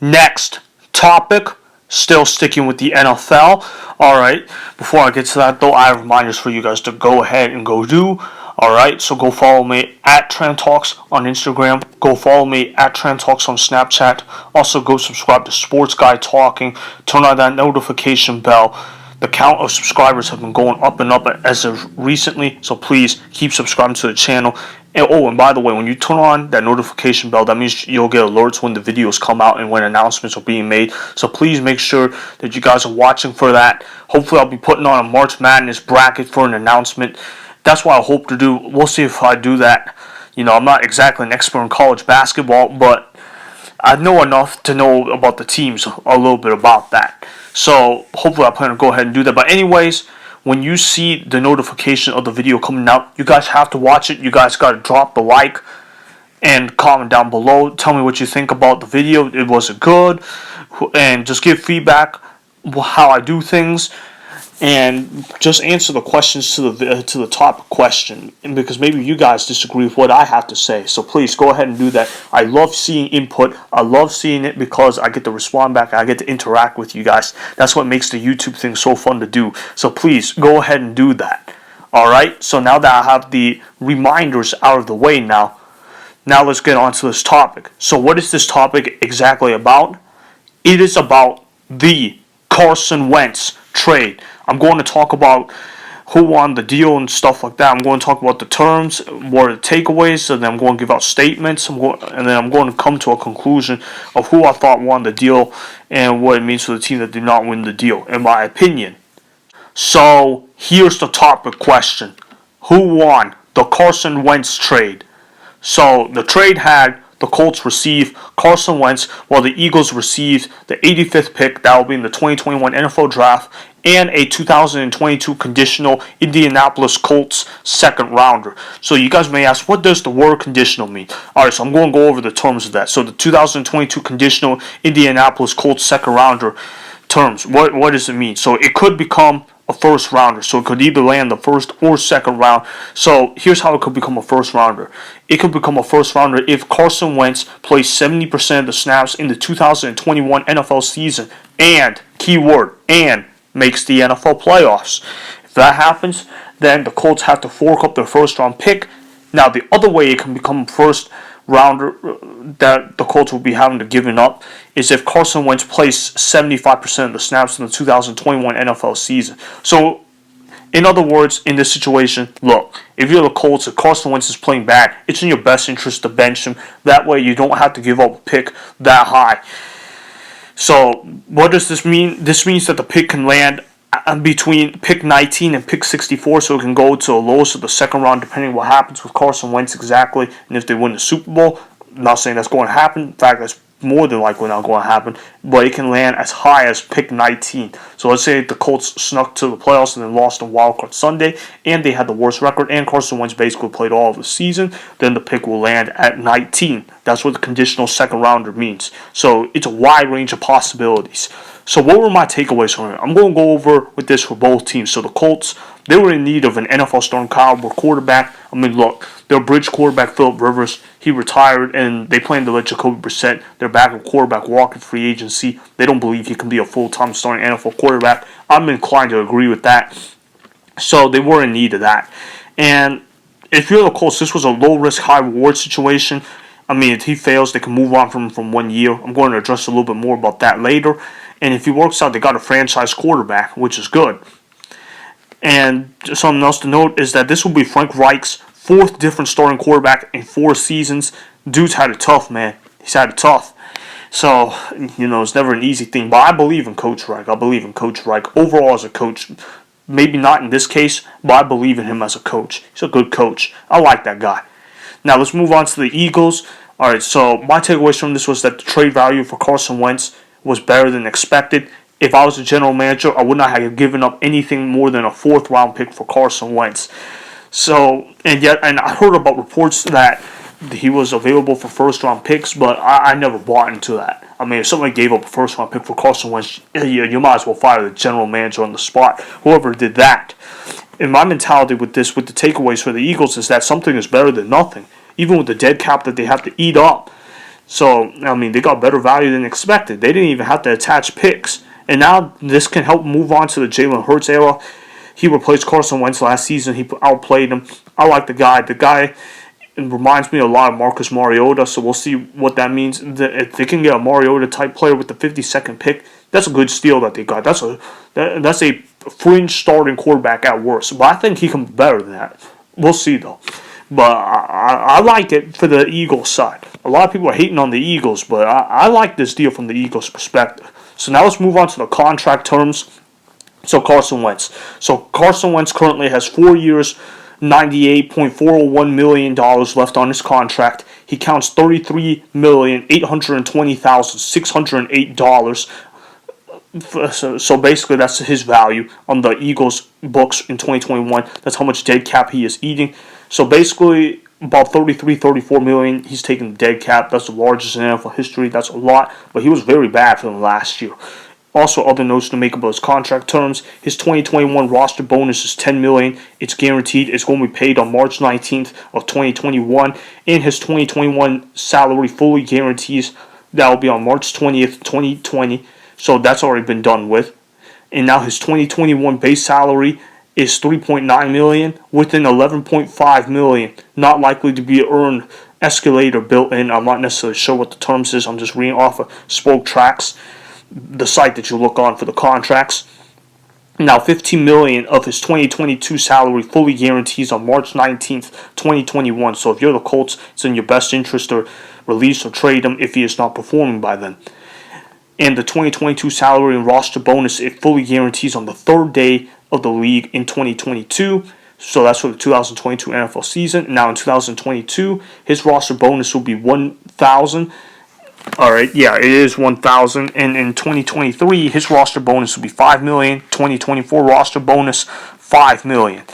Next topic, still sticking with the NFL. Alright, before I get to that though, I have reminders for you guys to go ahead and go do. Alright, so go follow me at Tran Talks on Instagram. Go follow me at Tran Talks on Snapchat. Also, go subscribe to Sports Guy Talking. Turn on that notification bell. The count of subscribers have been going up and up as of recently, so please keep subscribing to the channel. And by the way, when you turn on that notification bell, that means you'll get alerts when the videos come out and when announcements are being made. So please make sure that you guys are watching for that. Hopefully, I'll be putting on a March Madness bracket for an announcement. That's what I hope to do. We'll see if I do that. I'm not exactly an expert in college basketball, but I know enough to know about the teams, a little bit about that. So hopefully I plan to go ahead and do that. But anyways, when you see the notification of the video coming out, you guys have to watch it. You guys got to drop the like and comment down below. Tell me what you think about the video. Was it good? And just give feedback how I do things. And just answer the questions to the top question, and because maybe you guys disagree with what I have to say. So please go ahead and do that. I love seeing input. I love seeing it because I get to respond back. I get to interact with you guys. That's what makes the YouTube thing so fun to do. So please go ahead and do that. Alright, so now that I have the reminders out of the way now let's get on to this topic. So what is this topic exactly about? It is about the Carson Wentz trade. I'm going to talk about who won the deal and stuff like that. I'm going to talk about the terms, what are the takeaways, and then I'm going to give out statements, and then I'm going to come to a conclusion of who I thought won the deal and what it means for the team that did not win the deal, in my opinion. So here's the topic question. Who won the Carson Wentz trade? So the trade had the Colts receive Carson Wentz, while the Eagles received the 85th pick, that will be in the 2021 NFL Draft, and a 2022 conditional Indianapolis Colts second rounder. So you guys may ask, what does the word conditional mean? Alright, so I'm going to go over the terms of that. So the 2022 conditional Indianapolis Colts second rounder terms, what does it mean? So it could become a first rounder. So it could either land the first or second round. So here's how it could become a first rounder. It could become a first rounder if Carson Wentz plays 70% of the snaps in the 2021 NFL season and, keyword, and makes the NFL playoffs. If that happens, then the Colts have to fork up their first round pick. Now the other way it can become first rounder that the Colts will be having to give up is if Carson Wentz plays 75% of the snaps in the 2021 NFL season. So, in other words, in this situation, look, if you're the Colts and Carson Wentz is playing bad, it's in your best interest to bench him. That way you don't have to give up a pick that high. So, what does this mean? This means that the pick can land between pick 19 and pick 64, so it can go to the lowest of the second round depending on what happens with Carson Wentz exactly, and if they win the Super Bowl. I'm not saying that's going to happen. In fact, that's more than likely not going to happen, but it can land as high as pick 19. So let's say the Colts snuck to the playoffs and then lost on Wild Card Sunday, and they had the worst record, and Carson Wentz basically played all of the season, then the pick will land at 19. That's what the conditional second rounder means. So it's a wide range of possibilities. So what were my takeaways from it? I'm going to go over with this for both teams. So the Colts, they were in need of an NFL starting caliber quarterback. I mean, look, their bridge quarterback, Phillip Rivers, he retired, and they plan to let Jacoby Brissett, their backup quarterback, walk in free agency. They don't believe he can be a full-time starting NFL quarterback. I'm inclined to agree with that. So they were in need of that. And if you're the Colts, this was a low-risk, high-reward situation. I mean, if he fails, they can move on from 1 year. I'm going to address a little bit more about that later. And if he works out, they got a franchise quarterback, which is good. And something else to note is that this will be Frank Reich's fourth different starting quarterback in 4 seasons. Dude's had it tough, man. He's had it tough. So, it's never an easy thing. But I believe in Coach Reich. I believe in Coach Reich overall as a coach. Maybe not in this case, but I believe in him as a coach. He's a good coach. I like that guy. Now, let's move on to the Eagles. All right, so my takeaways from this was that the trade value for Carson Wentz was better than expected. If I was the general manager, I would not have given up anything more than a 4th round pick for Carson Wentz. So, and I heard about reports that he was available for first round picks, but I never bought into that. I mean, if somebody gave up a first round pick for Carson Wentz, you might as well fire the general manager on the spot. Whoever did that. And my mentality with the takeaways for the Eagles is that something is better than nothing. Even with the dead cap that they have to eat up, So, I mean, they got better value than expected. They didn't even have to attach picks. And now this can help move on to the Jalen Hurts era. He replaced Carson Wentz last season. He outplayed him. I like the guy. The guy reminds me a lot of Marcus Mariota, so we'll see what that means. If they can get a Mariota-type player with the 52nd pick, that's a good steal that they got. That's a fringe starting quarterback at worst. But I think he can be better than that. We'll see, though. But I like it for the Eagles side. A lot of people are hating on the Eagles, but I like this deal from the Eagles' perspective. So now let's move on to the contract terms. So Carson Wentz. So Carson Wentz currently has 4 years, $98.401 million left on his contract. He counts $33,820,608. So basically, that's his value on the Eagles' books in 2021. That's how much dead cap he is eating. So basically, about 34 million he's taking dead cap. That's the largest in NFL history. That's a lot, but he was very bad for them last year. Also, other notes to make about his contract terms. His 2021 roster bonus is $10 million. It's guaranteed. It's going to be paid on March 19th of 2021. And his 2021 salary fully guarantees that will be on March 20th, 2020. So that's already been done with. And now his 2021 base salary is $3.9 million with an $11.5 million. Not likely to be earned escalator built in. I'm not necessarily sure what the terms is. I'm just reading off of Spoke Tracks, the site that you look on for the contracts. Now, $15 million of his 2022 salary fully guarantees on March 19th, 2021. So if you're the Colts, it's in your best interest to release or trade him if he is not performing by then. And the 2022 salary and roster bonus, it fully guarantees on the third day of the league in 2022. So that's for the 2022 NFL season. Now in 2022, his roster bonus will be $1,000. All right, yeah, it is $1,000. And in 2023, his roster bonus will be $5 million. 2024 roster bonus, $5 million.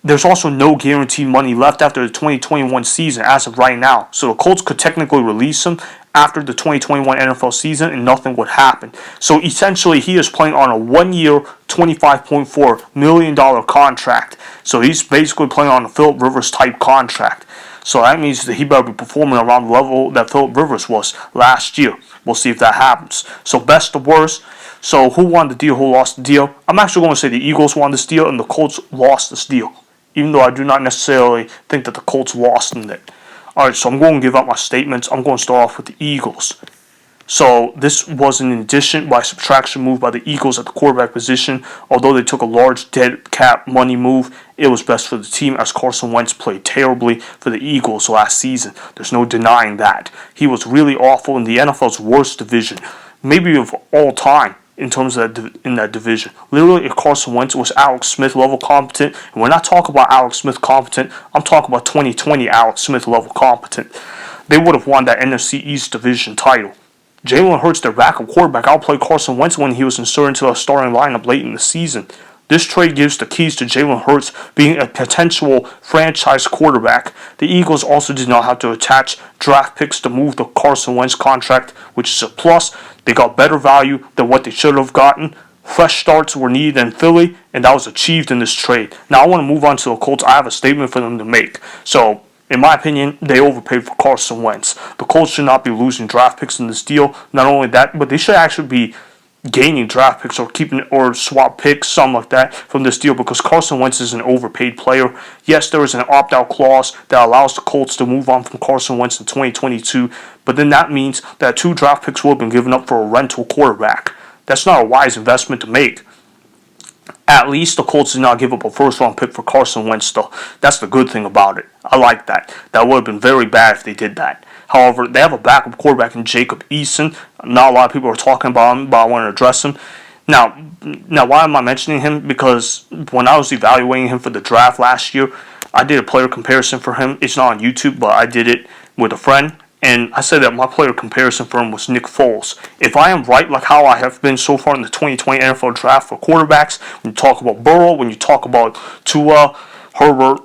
There's also no guaranteed money left after the 2021 season as of right now. So the Colts could technically release him after the 2021 NFL season and nothing would happen. So essentially, he is playing on a 1-year, $25.4 million contract. So he's basically playing on a Phillip Rivers type contract. So that means that he better be performing around the level that Phillip Rivers was last year. We'll see if that happens. So best of worst. So who won the deal, who lost the deal? I'm actually going to say the Eagles won this deal and the Colts lost this deal, even though I do not necessarily think that the Colts lost in it. Alright, so I'm going to give out my statements. I'm going to start off with the Eagles. So this was an addition by subtraction move by the Eagles at the quarterback position. Although they took a large dead cap money move, it was best for the team as Carson Wentz played terribly for the Eagles last season. There's no denying that. He was really awful in the NFL's worst division, maybe of all time. In terms of in that division. Literally, if Carson Wentz was Alex Smith level competent, and we're not talking about Alex Smith competent, I'm talking about 2020 Alex Smith level competent, they would have won that NFC East division title. Jalen Hurts, their backup quarterback, outplayed Carson Wentz when he was inserted into the starting lineup late in the season. This trade gives the keys to Jalen Hurts being a potential franchise quarterback. The Eagles also did not have to attach draft picks to move the Carson Wentz contract, which is a plus. They got better value than what they should have gotten. Fresh starts were needed in Philly, and that was achieved in this trade. Now I want to move on to the Colts. I have a statement for them to make. So, in my opinion, they overpaid for Carson Wentz. The Colts should not be losing draft picks in this deal. Not only that, but they should actually be gaining draft picks or keeping or swap picks, something like that, from this deal because Carson Wentz is an overpaid player. Yes, there is an opt-out clause that allows the Colts to move on from Carson Wentz in 2022, but then that means that 2 draft picks will have been given up for a rental quarterback. That's not a wise investment to make. At least the Colts did not give up a first-round pick for Carson Wentz, though. That's the good thing about it. I like that. That would have been very bad if they did that. However, they have a backup quarterback in Jacob Eason. Not a lot of people are talking about him, but I want to address him. Now, why am I mentioning him? Because when I was evaluating him for the draft last year, I did a player comparison for him. It's not on YouTube, but I did it with a friend. And I said that my player comparison for him was Nick Foles. If I am right, like how I have been so far in the 2020 NFL draft for quarterbacks, when you talk about Burrow, when you talk about Tua, Herbert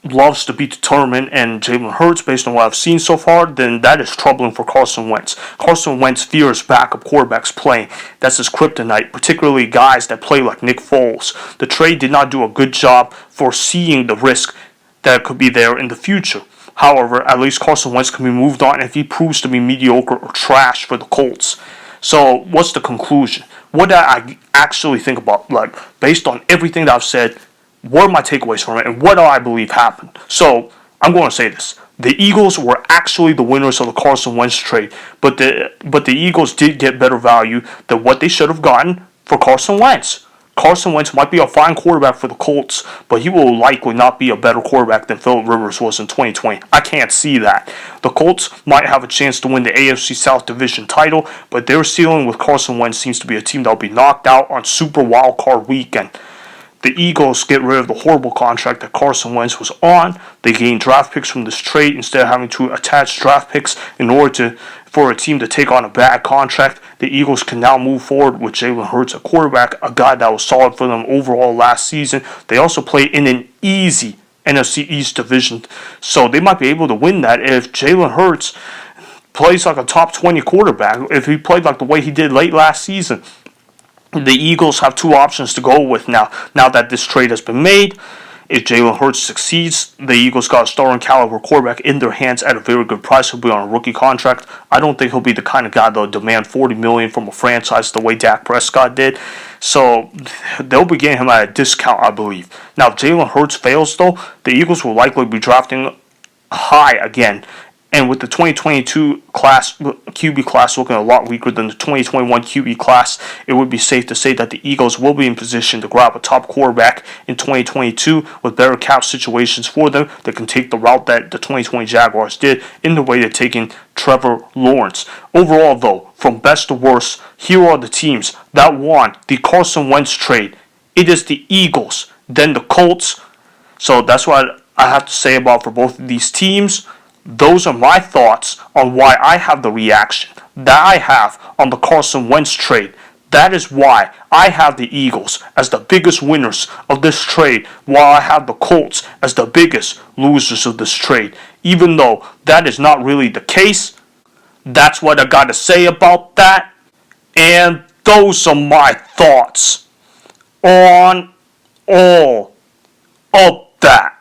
loves to be determined, and Jalen Hurts, based on what I've seen so far, then that is troubling for Carson Wentz. Carson Wentz fears backup quarterbacks playing. That's his kryptonite, particularly guys that play like Nick Foles. The trade did not do a good job foreseeing the risk that could be there in the future. However, at least Carson Wentz can be moved on if he proves to be mediocre or trash for the Colts. So, what's the conclusion? What do I actually think about, like, based on everything that I've said, what are my takeaways from it, and what do I believe happened? So, I'm going to say this. The Eagles were actually the winners of the Carson Wentz trade, but the Eagles did get better value than what they should have gotten for Carson Wentz. Carson Wentz might be a fine quarterback for the Colts, but he will likely not be a better quarterback than Phillip Rivers was in 2020. I can't see that. The Colts might have a chance to win the AFC South Division title, but their ceiling with Carson Wentz seems to be a team that will be knocked out on Super Wild Card Weekend. The Eagles get rid of the horrible contract that Carson Wentz was on. They gain draft picks from this trade instead of having to attach draft picks in order for a team to take on a bad contract. The Eagles can now move forward with Jalen Hurts at quarterback, a guy that was solid for them overall last season. They also play in an easy NFC East division, so they might be able to win that if Jalen Hurts plays like a top 20 quarterback, if he played like the way he did late last season. The Eagles have two options to go with now that this trade has been made. If Jalen Hurts succeeds, the Eagles got a starting caliber quarterback in their hands at a very good price. He'll be on a rookie contract. I don't think he'll be the kind of guy that'll demand $40 million from a franchise the way Dak Prescott did. So they'll be getting him at a discount, I believe. Now, if Jalen Hurts fails, though, the Eagles will likely be drafting high again. And with the 2022 QB class looking a lot weaker than the 2021 QB class, it would be safe to say that the Eagles will be in position to grab a top quarterback in 2022 with better cap situations for them that can take the route that the 2020 Jaguars did in the way of taking Trevor Lawrence. Overall, though, from best to worst, here are the teams that won the Carson Wentz trade. It is the Eagles, then the Colts. So that's what I have to say about for both of these teams. Those are my thoughts on why I have the reaction that I have on the Carson Wentz trade. That is why I have the Eagles as the biggest winners of this trade, while I have the Colts as the biggest losers of this trade. Even though that is not really the case, that's what I got to say about that. And those are my thoughts on all of that.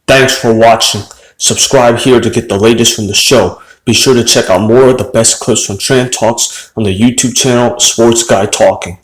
Thanks for watching. Subscribe here to get the latest from the show. Be sure to check out more of the best clips from Tran Talks on the YouTube channel Sports Guy Talking.